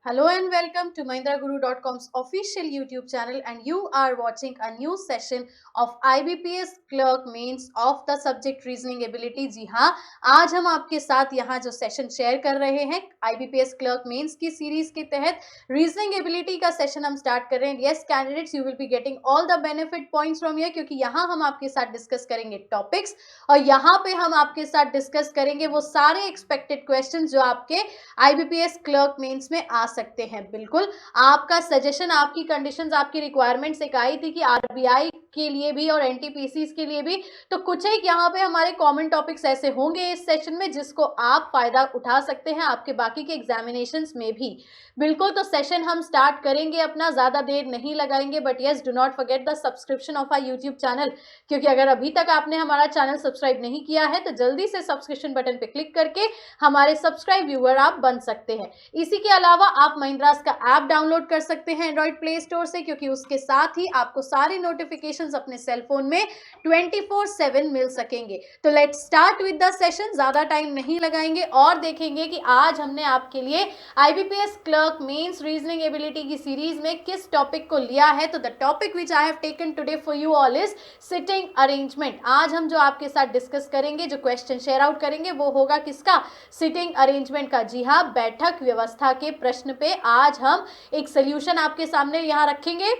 Hello and welcome to MahindraGuru.com's official YouTube channel, and you are watching a new session of IBPS Clerk Mains of the subject Reasoning Ability। जी हाँ, आज हम आपके साथ यहाँ जो session share कर रहे हैं IBPS Clerk Mains की सीरीज के तहत रीजनिंग एबिलिटी का सेशन हम स्टार्ट कर रहे हैं। Yes candidates, you will be getting all the benefit points from here, क्योंकि यहाँ हम आपके साथ डिस्कस करेंगे टॉपिक्स और यहाँ पे हम आपके साथ डिस्कस करेंगे वो सारे एक्सपेक्टेड क्वेश्चन जो आपके IBPS क्लर्क मेंस में आ सकते हैं। बिल्कुल आपका सजेशन, आपकी कंडीशंस, आपकी रिक्वायरमेंट्स एक आई थी कि आरबीआई के लिए भी और एनटीपीसीज के लिए भी, तो कुछ एक यहाँ पे हमारे कॉमन टॉपिक्स ऐसे होंगे इस सेशन में जिसको आप फायदा उठा सकते हैं आपके बाकी के एग्जामिनेशंस में भी। बिल्कुल, तो सेशन हम स्टार्ट करेंगे अपना, ज्यादा देर नहीं लगाएंगे। But yes, do not forget the subscription of our YouTube channel, क्योंकि अगर अभी तक आपने हमारा चैनल सब्सक्राइब नहीं किया है तो जल्दी से सब्सक्रिप्शन बटन पे क्लिक करके हमारे सब्सक्राइब व्यूअर आप बन सकते हैं। इसी के अलावा आप महिंद्रास का ऐप डाउनलोड कर सकते हैं एंड्रॉइड प्ले स्टोर से, क्योंकि उसके साथ ही आपको सारी नोटिफिकेशंस अपने सेल फोन में 24/7 मिल सकेंगे। तो let's start with the session, ज्यादा टाइम नहीं लगाएंगे और देखेंगे कि आज हमने आपके लिए IBPS clerk mains reasoning ability की सीरीज में किस टॉपिक को लिया है। तो the topic which I have taken today for you all is sitting arrangement. आज हम जो आपके साथ डिस्कस करेंगे, जो क्वेश्चन शेयर आउट करेंगे, वो होगा किसका? सिटिंग अरेंजमेंट का। जी हाँ, बैठक व्यवस्था के प्रश्न पे आज हम एक सोल्यूशन आपके सामने यहाँ रखेंगे,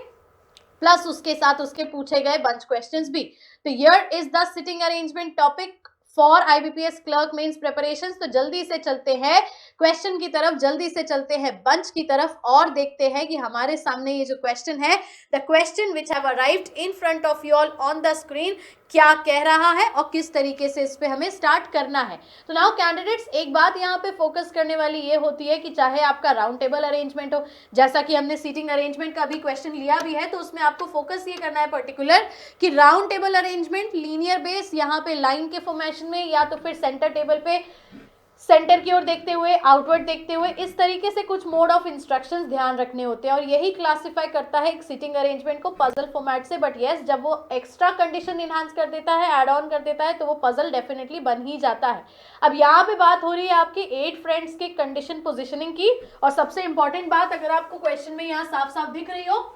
प्लस उसके साथ उसके पूछे गए बंच क्वेश्चंस भी। तो here is the sitting arrangement topic for IBPS clerk mains preparations. तो जल्दी से चलते हैं क्वेश्चन की तरफ, जल्दी से चलते हैं बंच की तरफ और देखते हैं कि हमारे सामने ये जो क्वेश्चन है, the question which have arrived in front of you all on the screen, क्या कह रहा है और किस तरीके से इस पे हमें स्टार्ट करना है। तो नाउ कैंडिडेट्स, एक बात यहाँ पे फोकस करने वाली ये होती है कि चाहे आपका राउंड टेबल अरेंजमेंट हो, जैसा कि हमने सीटिंग अरेंजमेंट का भी क्वेश्चन लिया भी है, तो उसमें आपको फोकस ये करना है पर्टिकुलर कि round table arrangement linear base, यहाँ पे लाइन के फॉर्मेशन में या तो फिर सेंटर टेबल पे सेंटर की ओर देखते हुए, आउटवर्ड देखते हुए, इस तरीके से कुछ मोड ऑफ इंस्ट्रक्शंस ध्यान रखने होते हैं और यही क्लासिफाई करता है एक सिटिंग अरेंजमेंट को पजल फॉर्मेट से। बट यस, जब वो एक्स्ट्रा कंडीशन इनहांस कर देता है, ऐड ऑन कर देता है, तो वो पजल डेफिनेटली बन ही जाता है। अब यहाँ पे बात हो रही है आपके 8 फ्रेंड्स के कंडीशन पोजिशनिंग की, और सबसे इंपॉर्टेंट बात, अगर आपको क्वेश्चन में यहाँ साफ साफ दिख रही हो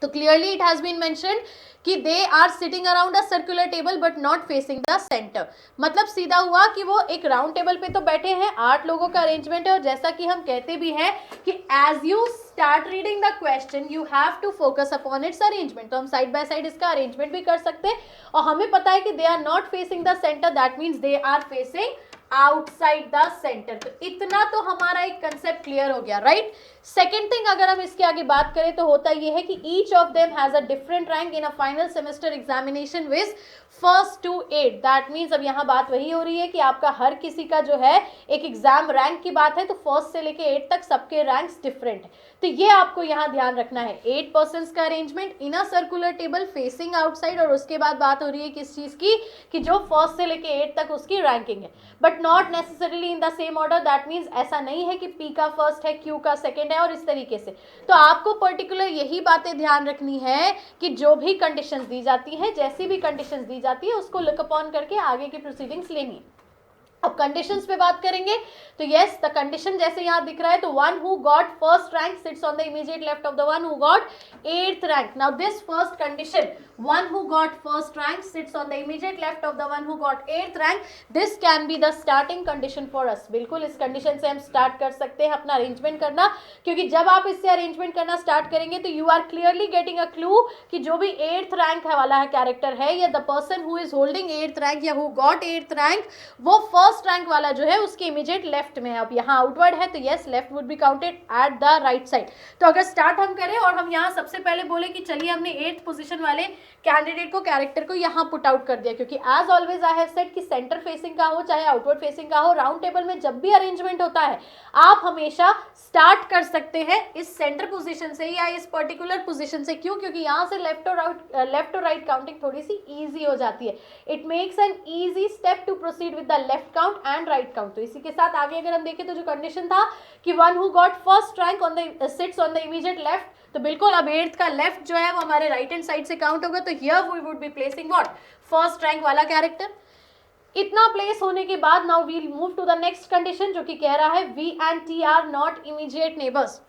तो clearly it has been mentioned कि they are sitting around a circular table but not facing the centre. मतलब सीधा हुआ कि वो एक राउंड टेबल पे तो बैठे हैं, 8 लोगों का अरेंजमेंट है, और जैसा कि हम कहते भी हैं कि as you start reading the question you have to focus upon its arrangement. तो हम साइड बाय साइड इसका अरेंजमेंट भी कर सकते हैं, और हमें पता है कि they are not facing the centre, that means they are facing outside the centre. तो इतना तो हमारा एक कंसेप्ट क्लियर हो गया, राइट। सेकेंड थिंग, अगर हम इसके आगे बात करें तो होता यह है कि each of them has a different rank in a final semester examination with 1st to 8। That means अब यहाँ बात वही हो रही है कि आपका हर किसी का जो है एक एग्जाम रैंक की बात है, तो 1st से लेके 8 तक सबके रैंक्स डिफरेंट है। तो ये आपको यहाँ ध्यान रखना है, 8 पर्सन्स का अरेंजमेंट इन अ सर्कुलर टेबल फेसिंग आउटसाइड, और उसके बाद बात हो रही है किस चीज की, कि जो 1st से लेके 8 तक उसकी रैंकिंग है, but not necessarily in the same order. That means ऐसा नहीं है कि P का फर्स्ट है, Q का सेकेंड है और इस तरीके से। तो आपको पर्टिकुलर यही बातें ध्यान रखनी है कि जो भी कंडीशंस दी जाती हैं, जैसी भी कंडीशंस दी जाती है, उसको लुक अपॉन करके आगे की प्रोसीडिंग्स लेनी है। अब कंडीशंस पे बात करेंगे तो यस, द कंडीशन जैसे यहाँ दिख रहा है, तो one who got first rank sits on the immediate left of the one who got 8th rank. Now this first condition, one who got first rank sits on the immediate left of the one who got 8th rank, this can be the starting condition for us। बिल्कुल इस condition से हम start कर सकते हैं अपना arrangement करना, क्योंकि जब आप इससे अरेंजमेंट करना स्टार्ट करेंगे तो you are clearly getting a clue कि जो भी 8th रैंक वाला है कैरेक्टर है, या the person who is holding 8th rank या हु गॉट 8th रैंक, वो फर्स्ट रैंक वाला जो है उसके इमीडिएट लेफ्ट में है। अब यहाँ आउटवर्ड है तो yes, left would be counted at the right side. तो अगर स्टार्ट हम करें और हम यहाँ सबसे पहले बोले कि चलिए हमने 8th पोजीशन वाले कैंडिडेट को, कैरेक्टर को यहाँ पुट आउट कर दिया, क्योंकि as always I have said कि सेंटर फेसिंग का हो चाहे आउटवर्ड फेसिंग का हो, राउंड टेबल में जब भी अरेंजमेंट होता है आप हमेशा स्टार्ट कर सकते हैं इस सेंटर पोजीशन से या इस पर्टिकुलर पोजीशन से। क्यों? क्योंकि यहाँ से लेफ्ट और राइट काउंटिंग थोड़ी सी ईजी हो जाती है। It makes an easy step to proceed with the left count and right count. तो इसी के साथ आगे अगर हम देखें तो जो कंडीशन था कि one who got first rank on the seats on the immediate left, तो बिल्कुल अब 8th का लेफ्ट जो है वो हमारे राइट हैंड साइड से काउंट होगा। तो here we would be placing what, first rank वाला कैरेक्टर। इतना प्लेस होने के बाद now we'll move to the next condition, जो कि कह रहा है V and T are not immediate neighbours.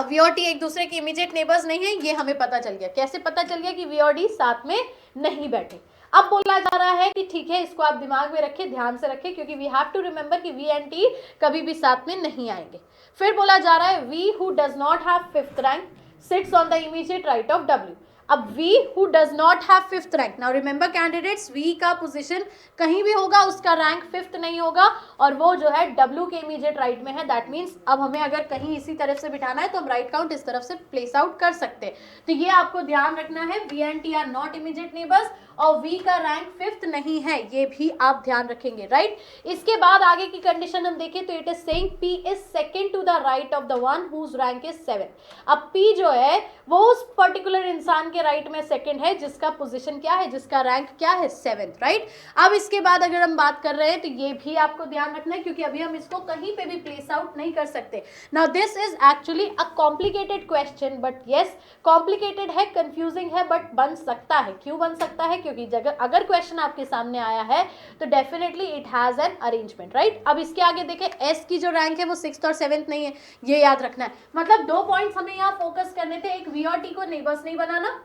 अब वी और टी एक दूसरे के इमीडिएट नेबर्स नहीं है, ये हमें पता चल गया। कैसे पता चल गया कि वी और डी साथ में नहीं बैठे। अब बोला जा रहा है कि ठीक है, इसको आप दिमाग में रखें, ध्यान से रखें, क्योंकि वी हैव टू रिमेंबर कि वी एंड टी कभी भी साथ में नहीं आएंगे। फिर बोला जा रहा है V who does not have fifth rank sits on the immediate right of W. अब V who does not have fifth rank, now remember candidates, V का पोजीशन कहीं भी होगा, उसका रैंक फिफ्थ नहीं होगा और वो जो है W के इमीडिएट राइट में है। दैट मीन्स अब हमें अगर कहीं इसी तरफ से बिठाना है तो हम राइट काउंट इस तरफ से प्लेस आउट कर सकते हैं। तो ये आपको ध्यान रखना है, V and T are not immediate neighbours और V का रैंक फिफ्थ नहीं है, ये भी आप ध्यान रखेंगे, राइट। इसके बाद आगे की कंडीशन हम देखें तो it is saying P is second to the right of the one whose rank is 7। अब P जो है वो उस पर्टिकुलर इंसान के राइट में सेकंड है जिसका पोजीशन क्या है, जिसका रैंक क्या है, 7th, राइट। अब इसके बाद अगर हम बात कर रहे हैं तो ये भी आपको ध्यान रखना है, क्योंकि अभी हम इसको कहीं पे भी प्लेस आउट नहीं कर सकते। Now this is actually a complicated question, but yes complicated है, कंफ्यूजिंग है, बट बन सकता है। क्यों बन सकता है? क्योंकि अगर क्वेश्चन आपके सामने आया है तो definitely it has an arrangement, right. अब इसके आगे देखें, एस की जो रैंक है वो 6th और 7th नहीं है, ये याद रखना है। मतलब 2 पॉइंट्स हमें यहाँ फोकस करने थे, एक वी और टी को नेबर्स नहीं बनाना,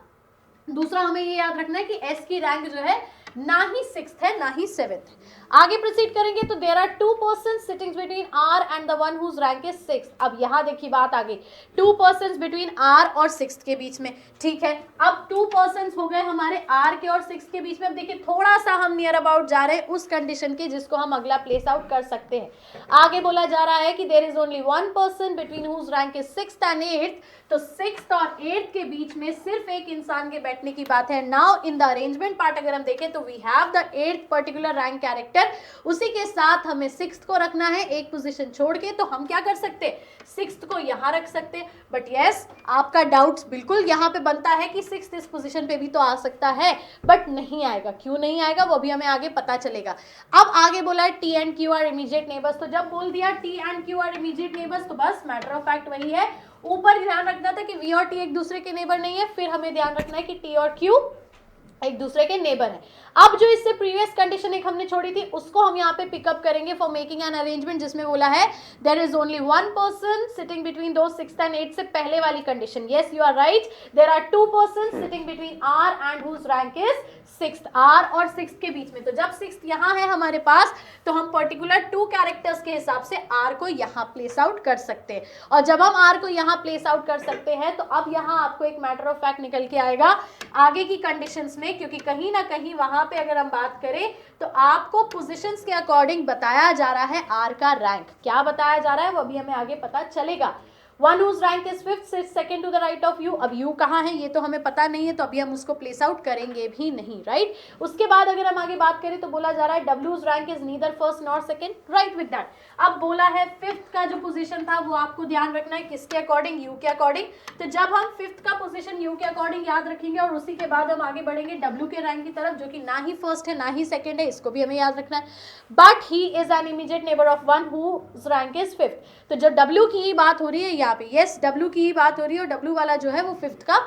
दूसरा हमें ये याद रखना है कि एस की रैंक जो है ना ही 6th है ना ही 7th है। आगे प्रोसीड करेंगे तो there are 2 persons sitting between R and the one whose rank is 6th। अब यहाँ देखिए बात आगे, 2 पर्सन्स बिटवीन आर और 6th के बीच में, ठीक है। अब 2 पर्सन्स हो गए हमारे आर के और 6th के बीच में। अब देखिए थोड़ा सा हम नियर अबाउट जा रहे हैं उस कंडीशन के जिसको हम अगला प्लेस आउट कर सकते हैं। आगे बोला जा रहा है कि there is only 1 person between whose rank is 6th and 8th। तो 6th और 8th के बीच में सिर्फ एक इंसान के बैठने की बात है। Now in the arrangement part अगर हम देखें तो we have the 8th particular rank character, उसी के साथ हमें 6th को रखना है एक पोजीशन छोड़ के। तो हम क्या कर सकते हैं, 6th को यहाँ रख सकते हैं। बट यस आपका डाउट्स बिल्कुल यहाँ पे बनता है कि 6th इस पोजीशन पे भी तो आ सकता है, बट नहीं आएगा। क्यों नहीं आएगा वो भी हमें आगे पता चलेगा। अब आगे बोला है T and Q R immediate neighbours. तो जब बोल दिया T and Q R immediate neighbours तो बस मैटर ऑफ फैक्ट वही है। ऊपर ध्यान रखना था कि वी और टी एक दूसरे के नेबर नहीं है, फिर हमें ध्यान रखना है कि टी और क्यू एक दूसरे के नेबर है। अब जो इससे प्रीवियस कंडीशन एक हमने छोड़ी थी उसको हम यहाँ पे पिकअप करेंगे फॉर मेकिंग एन अरेंजमेंट, जिसमें बोला है there is only 1 person sitting between दो 6th एंड 8th से पहले वाली condition. Yes you are right, there are 2 person sitting between R and whose rank is 6th, R और 6th के बीच में। तो जब 6th यहाँ है हमारे पास तो हम पर्टिकुलर 2 कैरेक्टर्स के हिसाब से आर को यहाँ प्लेस आउट कर सकते हैं। और जब हम आर को यहाँ प्लेस आउट कर सकते हैं तो अब यहाँ आपको एक मैटर ऑफ फैक्ट निकल के आएगा आगे की कंडीशंस में, क्योंकि कहीं ना कहीं वहां पे अगर हम बात करें तो आपको पोजीशंस के अकॉर्डिंग बताया जा रहा है आर का रैंक। क्या बताया जा रहा है वो अभी हमें आगे पता चलेगा। One whose rank is 5th sits second to the right of U. अब यू कहाँ है ये तो हमें पता नहीं है, तो अभी हम उसको प्लेस आउट करेंगे भी नहीं, राइट। उसके बाद अगर हम आगे बात करें तो बोला जा रहा है डब्ल्यूज rank is neither first nor second, right with that. अब बोला है 5th का जो पोजीशन था वो आपको ध्यान रखना है किसके अकॉर्डिंग, यू के अकॉर्डिंग। तो जब हम 5th का पोजीशन यू के अकॉर्डिंग याद रखेंगे और उसी के बाद हम आगे बढ़ेंगे डब्ल्यू के रैंक की तरफ, जो कि ना ही फर्स्ट है ना ही सेकंड है, इसको भी हमें याद रखना है। But he is an immediate neighbour of one whose rank is 5th। तो जब डब्ल्यू की ही बात हो रही है यहाँ पे, यस डब्ल्यू की ही बात हो रही है और डब्ल्यू वाला जो है वो 5th का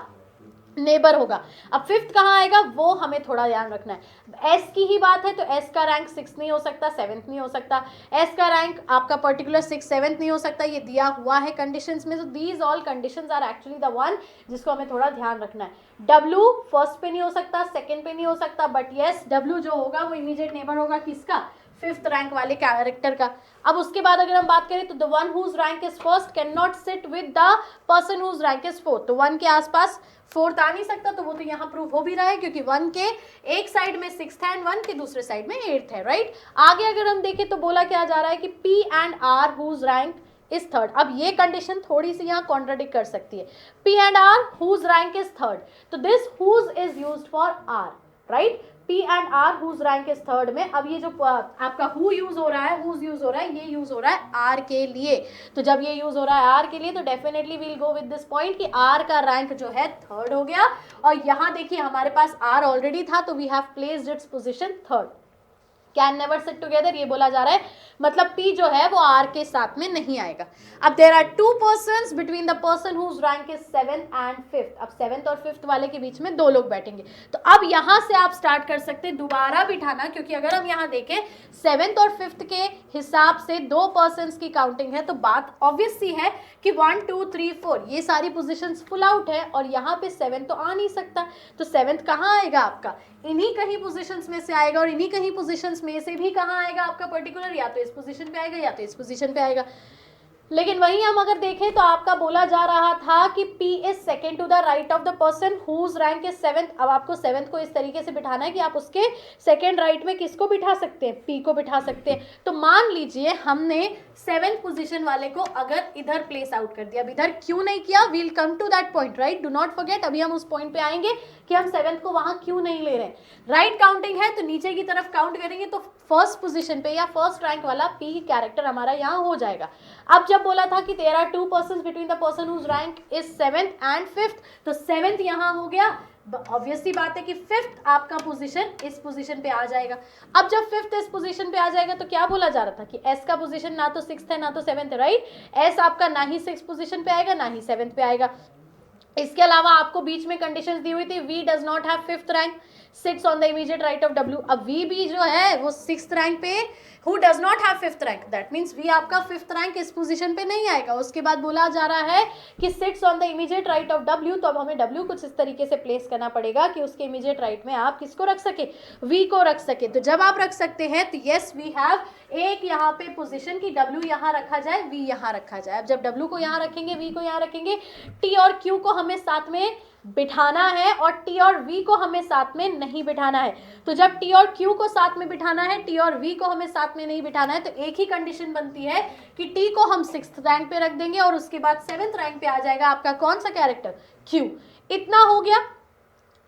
नेबर होगा। अब 5th कहाँ आएगा वो हमें थोड़ा ध्यान रखना है। एस की ही बात है तो एस का रैंक 6th नहीं हो सकता, 7th नहीं हो सकता। एस का रैंक आपका पर्टिकुलर 6th 7th नहीं हो सकता, ये दिया हुआ है कंडीशंस में। तो these all conditions are actually the one जिसको हमें थोड़ा ध्यान रखना है। डब्ल्यू फर्स्ट पे नहीं हो सकता, सेकंड पे नहीं हो सकता, बट यस डब्ल्यू जो होगा वो इमीडिएट नेबर होगा किसका, 5th रैंक वाले कैरेक्टर का। अब उसके बाद अगर हम बात करें तो the one whose rank is first can not sit with the person whose rank is 4th। तो 1 के आसपास 4th आ नहीं सकता, तो वो तो यहाँ प्रूव हो भी रहा है क्योंकि 1 के एक साइड में 6th है एंड 1 के दूसरे साइड में 8th है, राइट। आगे अगर हम देखें तो बोला क्या जा रहा है कि P and R whose rank is 3rd। अब ये कंडीशन थोड़ी सी यहाँ कॉन्ट्राडिक्ट कर सकती है। P and R whose rank is 3rd, तो this whose is used for R, right. P and R whose rank is 3rd में अब ये जो आपका हु यूज हो रहा है, हुज यूज हो रहा है, ये यूज हो रहा है R के लिए। तो जब ये यूज हो रहा है R के लिए तो definitely we'll go with this point कि R का रैंक जो है 3rd हो गया। और यहाँ देखिए हमारे पास R ऑलरेडी था तो we have placed its position 3rd। Can never sit together, ये बोला जा रहा है, मतलब पी जो है वो आर के साथ में नहीं आएगा। अब there are two persons between the person whose rank is 7th and 5th, अब 7th और 5th वाले के बीच में दो लोग बैठेंगे। तो अब यहां से आप स्टार्ट कर सकते हैं दोबारा बिठाना, क्योंकि अगर हम यहां देखें 7th और 5th के हिसाब से दो पर्सन्स की काउंटिंग है, तो बात ऑब्वियस सी है कि 1 2 3 4 ये सारी पोजीशंस फुल आउट है और यहाँ पे 7 तो आ नहीं सकता। तो 7th कहाँ आएगा आपका, इन्हीं कहीं पोजीशंस में से आएगा, और इन्हीं कहीं पोजीशंस में से भी कहाँ आएगा आपका पर्टिकुलर, या तो इस पोजीशन पे आएगा या तो इस पोजीशन पे आएगा। लेकिन वहीं हम अगर देखें तो आपका बोला जा रहा था कि P is second to the right of the person whose rank is 7th। अब आपको 7th को इस तरीके से बिठाना है कि आप उसके सेकेंड राइट में किसको बिठा सकते हैं, P को बिठा सकते हैं। तो मान लीजिए हमने 7th पोजीशन वाले को अगर इधर प्लेस आउट कर दिया, अब इधर क्यों नहीं किया, we'll come to that point, right, do not forget, अभी हम उस पॉइंट पे आएंगे कि हम 7th को वहां क्यों नहीं ले रहे। राइट काउंटिंग है तो नीचे की तरफ काउंट करेंगे तो फर्स्ट पोजीशन पे या फर्स्ट रैंक वाला P कैरेक्टर हमारा यहाँ हो जाएगा। अब जब बोला था कि there are two persons between the person whose rank is 7th and 5th, तो 7th यहाँ हो गया, ऑब्वियस सी बात है कि 5th आपका पोजीशन इस पोजीशन पे आ जाएगा। अब जब 5th इस पोजीशन पे आ जाएगा तो क्या बोला जा रहा था कि S का पोजीशन ना तो 6th है ना तो 7th है, राइट, S आपका ना ही 6th पोजीशन पे आएगा ना ही 7th पे आएगा। इसके अलावा आपको बीच में कंडीशंस दी हुई थी, V does not have 5th rank, sits on the immediate right of W। अब V भी जो है वो 6th रैंक पे, who does not have 5th rank, that means V आपका 5th रैंक इस पोजीशन पे नहीं आएगा। उसके बाद बोला जा रहा है कि seats on the immediate right of W, तो अब हमें W कुछ इस तरीके से प्लेस करना पड़ेगा कि उसके इमीडिएट राइट में आप किसको रख सके, V को रख सके। तो जब आप रख सकते हैं तो यस वी हैव एक यहाँ पे पोजीशन की W यहाँ रखा जाए, V यहाँ रखा जाए। अब जब W को यहाँ रखेंगे, V को यहाँ रखेंगे, T और Q को हमें साथ में बिठाना है और T और V को हमें साथ में नहीं बिठाना है। तो जब T और Q को साथ में बिठाना है, T और V को हमें साथ में नहीं बिठाना है, तो एक ही कंडीशन बनती है कि T को हम 6th रैंक पे रख देंगे और उसके बाद 7th रैंक पे आ जाएगा आपका कौन सा कैरेक्टर, Q। इतना हो गया।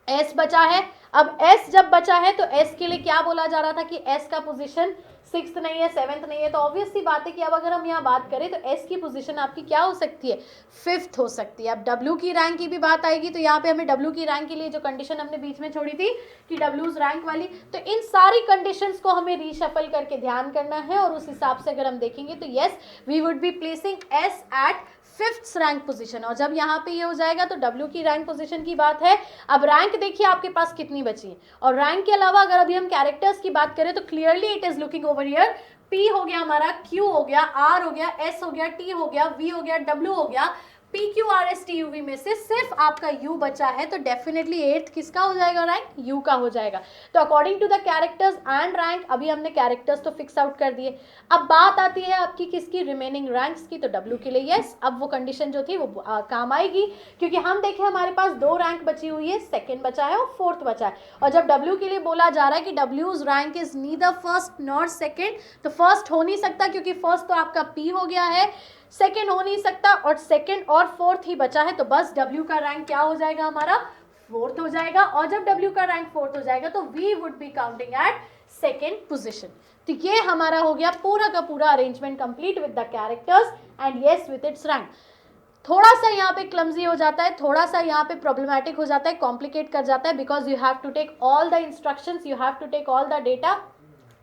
S बचा है। अब S जब बचा है तो S के लिए क्या बोला जा रहा था कि S का पोजीशन 6th नहीं है 7th नहीं है, तो ऑब्वियस सी बात है कि अब अगर हम यहाँ बात करें तो S की पोजीशन आपकी क्या हो सकती है, 5th हो सकती है। अब W की रैंक की भी बात आएगी तो यहाँ पे हमें W की रैंक के लिए जो कंडीशन हमने बीच में छोड़ी थी कि W's रैंक वाली, तो इन सारी कंडीशंस को हमें रीशफल करके ध्यान करना है और उस हिसाब से अगर हम देखेंगे तो yes we would be placing S at 5th rank position. और जब यहाँ पे ये हो जाएगा तो W की रैंक पोजीशन की बात है। अब रैंक देखिए आपके पास कितनी बची है, और रैंक के अलावा अगर अभी हम कैरेक्टर्स की बात करें तो clearly it is looking over here, P हो गया हमारा, Q हो गया, R हो गया, S हो गया, T हो गया, V हो गया, W हो गया, P Q R S T U V में से सिर्फ आपका U बचा है, तो डेफिनेटली 8th किसका हो जाएगा रैंक, U का हो जाएगा। तो according to the characters and rank, अभी हमने कैरेक्टर्स तो फिक्स आउट कर दिए। अब बात आती है आपकी किसकी, रिमेनिंग रैंक्स की। तो W के लिए यस, अब वो कंडीशन जो थी वो काम आएगी, क्योंकि हम देखें हमारे पास 2 रैंक बची हुई है, 2nd बचा है और 4th बचा है। और जब W के लिए बोला जा रहा है कि W's rank is neither first not second, तो फर्स्ट हो नहीं सकता क्योंकि फर्स्ट तो आपका P हो गया है, सेकेंड हो नहीं सकता और 2nd और 4th ही बचा है, तो बस W का रैंक क्या हो जाएगा हमारा, 4th हो जाएगा। और जब W का रैंक 4th हो जाएगा तो we would be counting at 2nd position. तो ये हमारा हो गया पूरा का पूरा arrangement complete with the characters and yes with its rank. थोड़ा सा यहाँ पे क्लमजी हो जाता है, थोड़ा सा यहाँ पे प्रॉब्लमैटिक हो जाता है, कॉम्प्लिकेट कर जाता है, because you have to take all the instructions, you have to take all the data,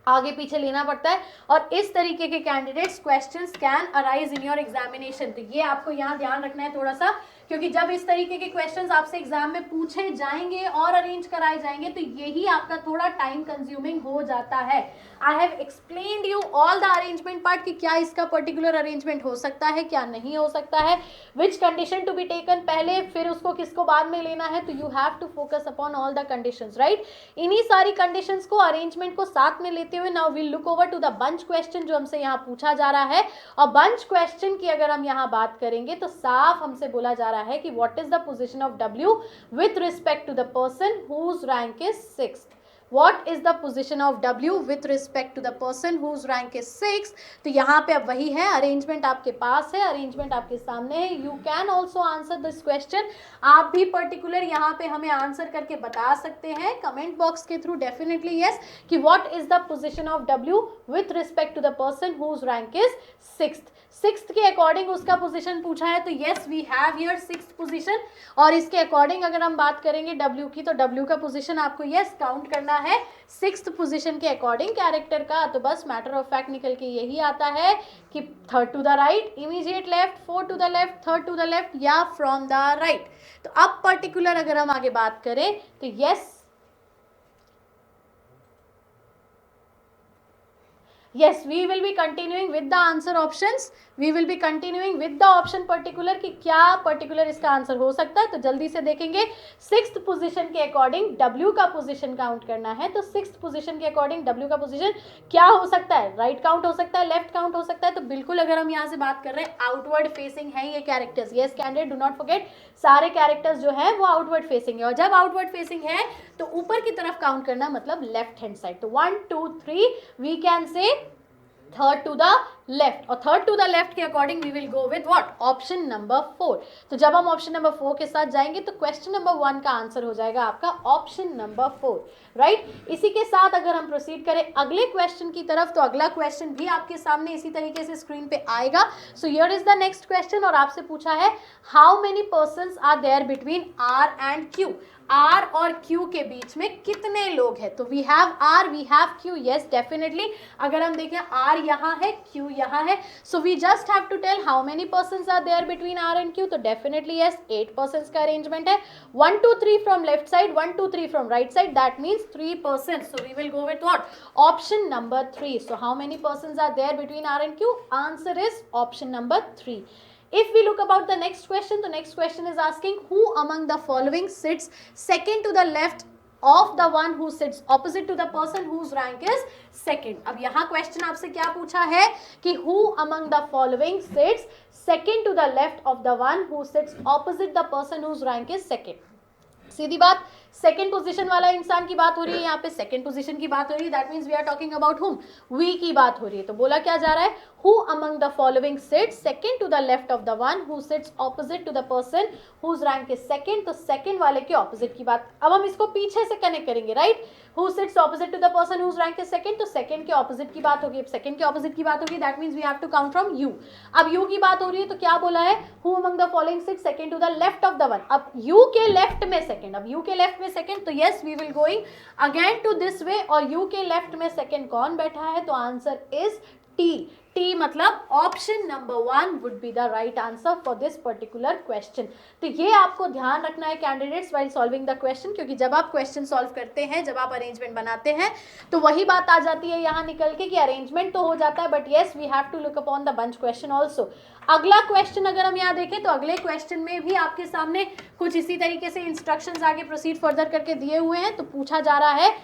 आगे पीछे लेना पड़ता है। और इस तरीके के candidates questions can arise in your examination. तो ये आपको यहाँ ध्यान रखना है थोड़ा सा, क्योंकि जब इस तरीके के क्वेश्चंस आपसे एग्जाम में पूछे जाएंगे और अरेंज कराए जाएंगे तो यही आपका थोड़ा टाइम कंज्यूमिंग हो जाता है। I have explained you all the arrangement part कि क्या इसका पर्टिकुलर अरेंजमेंट हो सकता है, क्या नहीं हो सकता है, which condition to be taken पहले, फिर उसको किसको बाद में लेना है। तो you have to focus upon all the conditions, right. इन्हीं सारी कंडीशंस को, अरेंजमेंट को साथ में लेते हुए now will look over to the bunch question जो हमसे यहाँ पूछा जा रहा है। और बंच क्वेश्चन की अगर हम यहाँ बात करेंगे तो साफ हमसे बोला जा रहा है कि what is the position of W with respect to the person whose rank is 6th। What is the position of W with respect to the person whose rank is 6th? तो यहाँ पे अब वही है, अरेंजमेंट आपके पास है, arrangement आपके सामने है। You can also answer this question, आप भी पर्टिकुलर यहाँ पे हमें आंसर करके बता सकते हैं कमेंट बॉक्स के थ्रू, डेफिनेटली यस, कि what is the position of W with respect to the person whose rank is 6th। 6th के अकॉर्डिंग उसका पोजीशन पूछा है, तो yes we have here 6th position. और इसके अकॉर्डिंग अगर हम बात करेंगे W की, तो W का पोजीशन आपको यस काउंट करना है 6th पोजीशन के अकॉर्डिंग कैरेक्टर का, तो बस मैटर ऑफ फैक्ट निकल के यही आता है कि 3rd to the right, immediate left, 4th to the left, 3rd to the left या फ्रॉम द राइट। तो अब पर्टिकुलर अगर हम आगे बात करें तो yes we will be continuing with the answer options, we will be continuing with the option particular कि क्या particular इसका आंसर हो सकता है। तो जल्दी से देखेंगे 6th पोजीशन के अकॉर्डिंग W का पोजीशन काउंट करना है, तो 6th पोजीशन के अकॉर्डिंग W का पोजीशन क्या हो सकता है, राइट काउंट हो सकता है, लेफ्ट काउंट हो सकता है। तो बिल्कुल अगर हम यहाँ से बात कर रहे हैं आउटवर्ड फेसिंग है ये characters, yes candidate do not forget सारे कैरेक्टर्स जो है वो आउटवर्ड फेसिंग है, और जब आउटवर्ड फेसिंग है तो ऊपर की तरफ काउंट करना मतलब लेफ्ट हैंड साइड। तो 1 2 3 we can say 3rd to the left, और 3rd टू द लेफ्ट के according we will go with what, option number 4। तो जब हम ऑप्शन नंबर 4 के साथ जाएंगे तो क्वेश्चन नंबर 1 का आंसर हो जाएगा आपका ऑप्शन नंबर 4, राइट। इसी के साथ अगर हम प्रोसीड करें अगले क्वेश्चन की तरफ, तो अगला क्वेश्चन भी आपके सामने इसी तरीके से स्क्रीन पे आएगा। So here is the next question, और आपसे पूछा है how many persons are there between R and Q, R और Q के बीच में कितने लोग हैं। तो we have R, we have Q, yes definitely. अगर हम देखें R यहाँ है, Q यहाँ है, so we just have to tell how many persons are there between R and Q। तो डेफिनेटली यस 8 पर्सन्स का अरेंजमेंट है, 1 2 3 from left side, 1 2 3 from right side, that means 3 persons. So we will go with what, option number 3। So how many persons are there between R and Q, answer is option number 3। If we look about the next question, the next question is asking who among the following sits second to the left of the one who sits opposite to the person whose rank is second। अब यहाँ question आपसे क्या पूछा है कि who among the following sits second to the left of the one who sits opposite the person whose rank is second। सीधी बात, second position वाला इंसान की बात हो रही है, यहाँ पे सेकेंड पोजीशन की बात हो रही है, that means we are talking about whom, V की बात हो रही है। तो बोला क्या जा रहा है, who among the following sits second to the left of the one who sits opposite to the person whose rank is second. तो सेकेंड वाले के ऑपोजिट की बात, अब हम इसको पीछे से कनेक्ट करेंगे, right. Who sits opposite to the person whose rank is second, तो सेकेंड के ऑपोजिट की बात होगी, सेकेंड के ऑपोजिट की बात होगी, that means we have to count from U. अब यू की बात हो रही है तो क्या बोला है, who among the following sits second to the left of the one. अब यू के लेफ्ट में सेकेंड, अब यू के लेफ्ट में सेकेंड, तो yes we will going again to this way, और यू के लेफ्ट में सेकेंड कौन बैठा है, तो आंसर इज टी। टी मतलब option number 1 would be the right answer for this particular question. तो ये आपको ध्यान रखना है candidates while solving the question, क्योंकि जब आप क्वेश्चन सॉल्व करते हैं, जब आप अरेंजमेंट बनाते हैं, तो वही बात आ जाती है यहाँ निकल के कि अरेंजमेंट तो हो जाता है, but yes we have to look upon the bunch question also. अगला क्वेश्चन अगर हम यहाँ देखें तो अगले क्वेश्चन में भी आपके सामने कुछ इसी तरीके से इंस्ट्रक्शंस आगे प्रोसीड फर्दर करके दिए हुए हैं। तो पूछा जा रहा है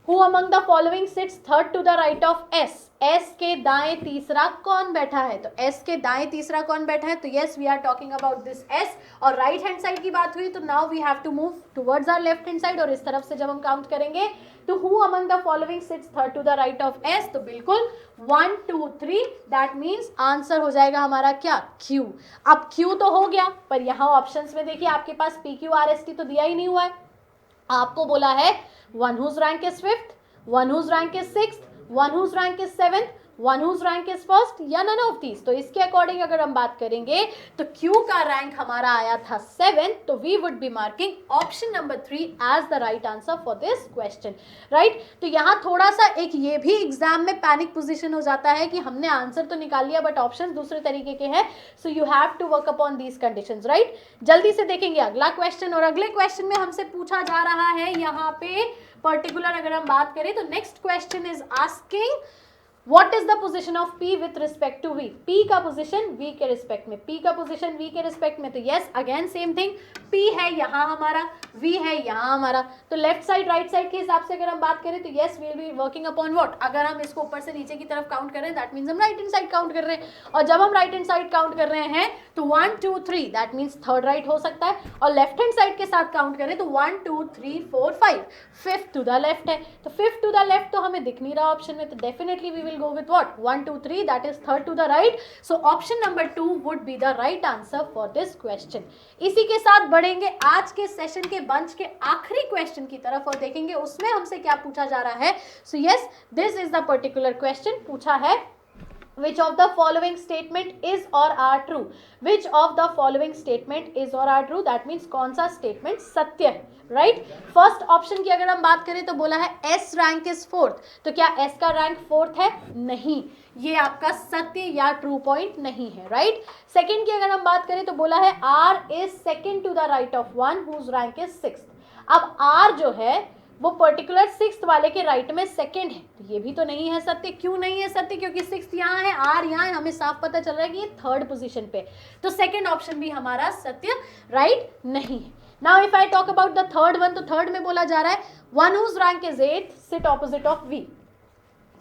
Who among the following sits third to the right of S? S के दाएं तीसरा कौन बैठा है, तो S के दाएं तीसरा कौन बैठा है, तो yes we are talking about this S। और राइट हैंड साइड की बात हुई तो now we have to move towards our left hand side, और इस तरफ से जब हम काउंट करेंगे तो who among the following sits third to the right of S, तो बिल्कुल 1 2 3, that means आंसर हो जाएगा हमारा क्या, Q। अब Q तो हो गया, पर यहाँ ऑप्शंस में देखिए आपके पास PQRST तो दिया ही नहीं हुआ है, आपको बोला है one whose rank is 5th, one whose rank is 6th, one whose rank is 7th, one whose rank is first, या none of these। तो इसके अकॉर्डिंग अगर हम बात करेंगे तो Q का रैंक हमारा आया था 7, तो we would be marking option number 3 as the right answer for this question, right. तो यहाँ थोड़ा सा एक ये भी एग्जाम में पैनिक पोजीशन हो जाता है कि हमने आंसर तो निकाल लिया बट ऑप्शन दूसरे तरीके के हैं, so you have to work upon these conditions, right. जल्दी से देखेंगे अगला क्वेश्चन, और अगले क्वेश्चन में हमसे पूछा जा रहा है यहाँ पे पर्टिकुलर अगर हम बात करें तो next question is asking What is the position of P with respect to V? P का पोजीशन V के रिस्पेक्ट में, P का पोजीशन V के रिस्पेक्ट में, तो yes again same thing, P है यहाँ हमारा, V है यहाँ हमारा, तो लेफ्ट साइड राइट साइड के हिसाब से अगर हम बात करें तो yes we will be working upon what, अगर हम इसको ऊपर से नीचे की तरफ काउंट कर रहे हैं दैट मीन्स हम राइट हैंड साइड काउंट कर रहे हैं, और जब हम राइट हैंड साइड काउंट कर रहे हैं तो 1 2 3 दैट मीन्स थर्ड राइट हो सकता है, और लेफ्ट हैंड साइड के साथ काउंट करें तो 1 2 3 4 5, फिफ्थ टू द लेफ्ट है, तो फिफ्थ टू द लेफ्ट तो हमें दिख नहीं रहा ऑप्शन में, तो definitely we will go with what 1 2 3, that is third to the right, so option number 2 would be the right answer for this question। इसी के साथ बढ़ेंगे आज के सेशन के बंच के आखिरी क्वेश्चन की तरफ और देखेंगे उसमें हमसे क्या पूछा जा रहा है। so yes this is the particular question, पूछा है which of the following statement is or are true, which of the following statement is or are true, that means कौन सा statement सत्य है, राइट। फर्स्ट ऑप्शन की अगर हम बात करें तो बोला है एस रैंक इज फोर्थ, तो क्या एस का रैंक फोर्थ है? नहीं, ये आपका सत्य या ट्रू पॉइंट नहीं है, राइट। सेकंड की अगर हम बात करें तो बोला है R is second to the right of one whose rank is sixth. अब आर जो है वो पर्टिकुलर सिक्स्थ वाले के राइट में सेकंड है, तो ये भी तो नहीं है सत्य। क्यों नहीं है सत्य? क्योंकि सिक्स्थ यहाँ है, आर यहाँ है, हमें साफ पता चल रहा है कि ये थर्ड पोजीशन पे, तो सेकंड ऑप्शन भी हमारा सत्य राइट नहीं है। Now if I talk about the third one, तो थर्ड में बोला जा रहा है one whose rank is 8 sit opposite of V,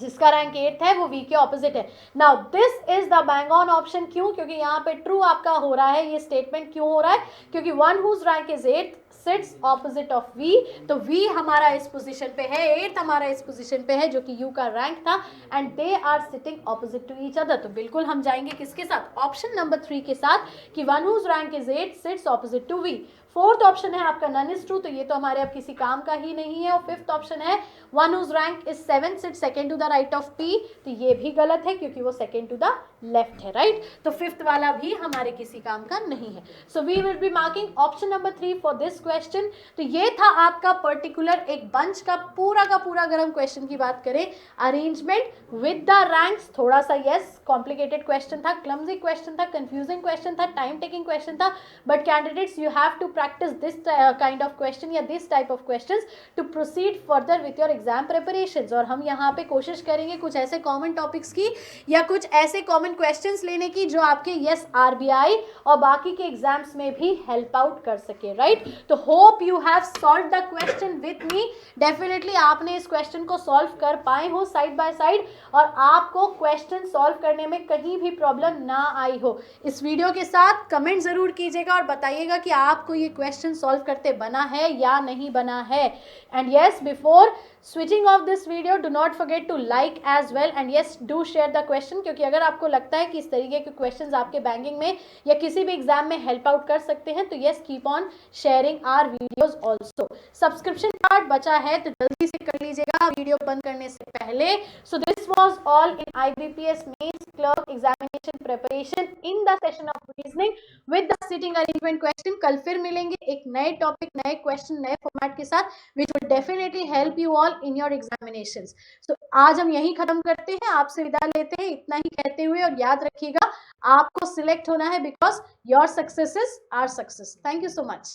जिसका रैंक 8 है वो वी के ऑपोजिट है। Now this is the bang on option. क्यों? क्योंकि यहाँ पे ट्रू आपका हो रहा है ये स्टेटमेंट। क्यों हो रहा है? क्योंकि one whose rank is 8 sits opposite of V, तो वी हमारा इस पोजीशन पे है, 8 हमारा इस पोजीशन पे है जो कि यू का रैंक था, and they are sitting opposite to each other. तो बिल्कुल हम जाएंगे किसके साथ? ऑप्शन नंबर 3 के साथ कि one whose rank is 8 sits opposite to V. Fourth option है आपका नन इज ट्रू, तो ये तो हमारे अब किसी काम का ही नहीं है। और फिफ्थ ऑप्शन है one whose rank is 7 sit second to the right of P, तो ये भी गलत है क्योंकि वो सेकंड टू द लेफ्ट है, राइट। तो फिफ्थ वाला भी हमारे किसी काम का नहीं है। So we will be marking option number 3 for this question. तो ये था आपका पर्टिकुलर एक बंच का पूरा अगर हम क्वेश्चन की बात करें, अरेंजमेंट विद द रैंक्स। थोड़ा सा यस कॉम्प्लिकेटेड क्वेश्चन था, क्लमजी क्वेश्चन था, कंफ्यूजिंग क्वेश्चन था, टाइम टेकिंग क्वेश्चन था, but candidates you have to practice this kind of question या this type of questions to proceed further with your exam preparations। और हम यहाँ पे कोशिश करेंगे कुछ ऐसे कॉमन टॉपिक्स की या कुछ ऐसे कॉमन क्वेश्चंस लेने की जो आपके यस आरबीआई और बाकी के एग्जाम्स में भी हेल्प आउट कर सके, राइट। तो hope you have solve the question with me. Definitely आपने इस क्वेश्चन को सॉल्व कर पाए हो साइड बाय साइड, और आपको क्वेश्चन सॉल्व करने में कहीं भी प्रॉब्लम ना आई हो। इस वीडियो के साथ कमेंट जरूर कीजिएगा और बताइएगा कि आपको ये क्वेश्चन सॉल्व करते बना है या नहीं बना है। And yes, before switching off this video do not forget to like as well, and yes do share the question, क्योंकि अगर आपको लगता है कि इस तरीके के क्वेश्चंस आपके बैंकिंग में या किसी भी एग्जाम में हेल्प आउट कर सकते हैं, तो yes keep on sharing our videos also. Subscription card बचा है तो जल्दी से कर लीजिएगा वीडियो बंद करने से पहले। So this was all in IBPS mains clerk examination preparation in the session of reasoning with the sitting arrangement question. कल फिर मिलेंगे एक नए टॉपिक, नए क्वेश्चन, नए फॉर्मेट के साथ, which will definitely help you all in your examinations. So आज हम यही खत्म करते हैं, आपसे विदा लेते हैं इतना ही कहते हुए, और याद रखिएगा आपको सिलेक्ट होना है because your success is our success. Thank you so much.